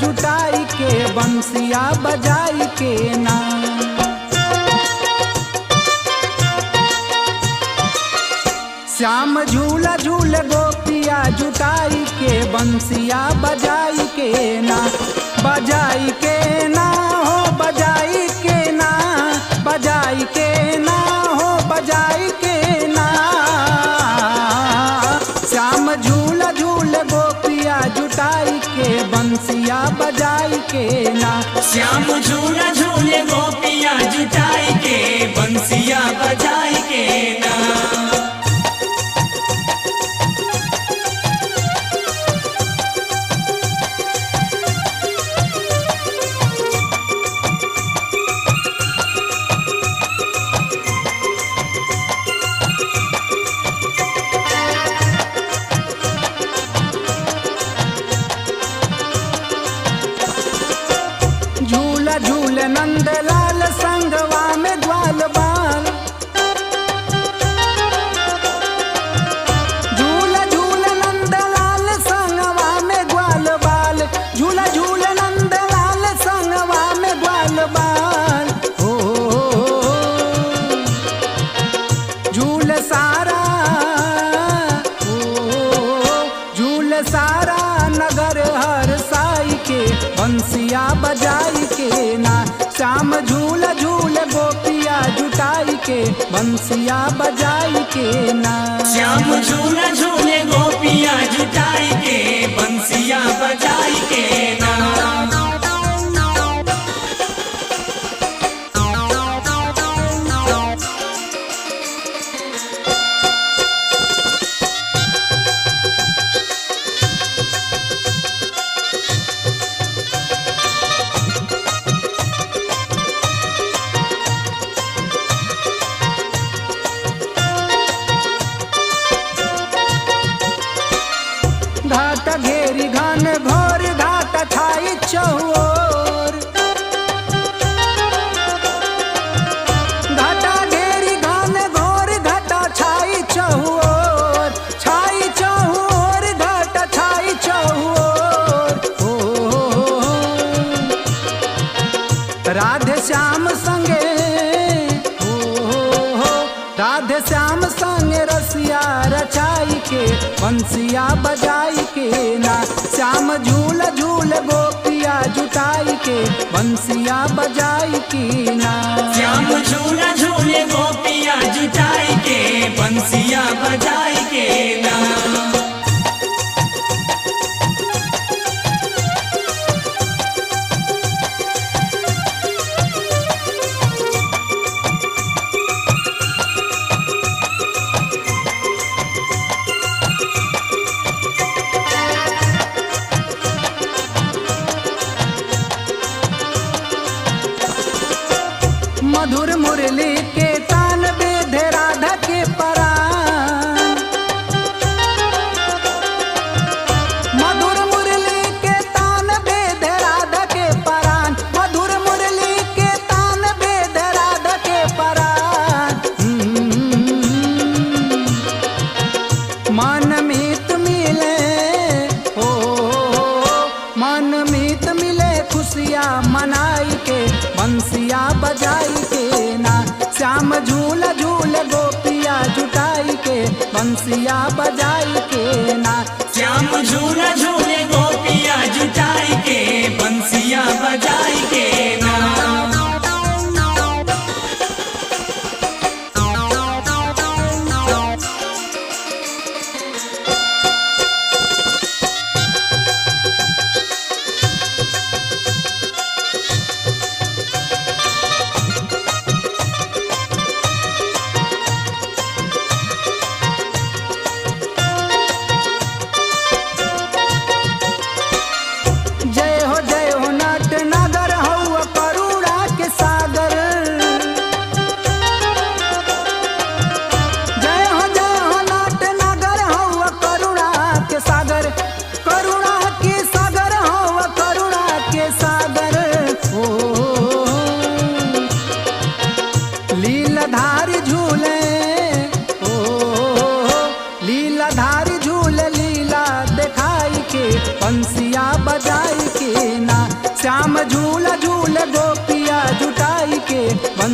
जुटाई के बंसिया बजाई के ना। श्याम झूला झूल गोपिया जुटाई के बंसिया बजाई के ना। बजाई के ना हो बजाई के ना, बजाई के ना हो बजाई के ना। श्याम झूला झूल गोपिया जुटाई के बंसिया बजाई के ना। श्याम झूला झूले गोपिया जुटाई के बंसिया बजाई के ना। झूला झूल नंदलाल संगवा में ग्वाल बाल। झूला झूल नंदलाल संगवा में ग्वाल बाल। झूला झूल नंदलाल संगवा में ग्वाल बाल। हो झूल सारा, झूल सारा नगर हर साई के बंसिया बजाई के ना। श्याम झूला झूल गोपिया जुटाई के बंसिया बजाई के ना। श्याम झूला झूले गोपिया जुटाई के बंसिया बजाई के ना। घाट घेरी घन घोर घाट छाई चहुओर। घाटा घेरी घन घोर घाट छाई चहुओर। छाई चहुओर घाट छाई चहुओर। ओ राधे श्याम संगे, राधे श्याम संगे रसिया रचाई के बंसिया बजाई के ना। श्याम झूल झूल गोपिया जुटाई के बंसिया बजाई की ना। श्याम झूला झूले गोपिया जुटाई के बंसिया बजाई के ना। मधुर मुरली के तान बेधे राधा के परान। मधुर मुरली के तान बेधे राधा के परान। मधुर मुरली के तान बेधे राधा के परान। मन मीत मिले हो, मन मीत मिले खुशियाँ मनाई के बंसिया बजाई के ना। श्याम झूला झूल गोपिया जुटाई के बंसिया बजाई के ना। श्याम झूला झूले गोपिया जुटाई के बंसिया बजाई के ना। जय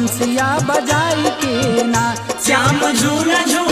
बंसिया बजाई के ना। श्याम झूला झूले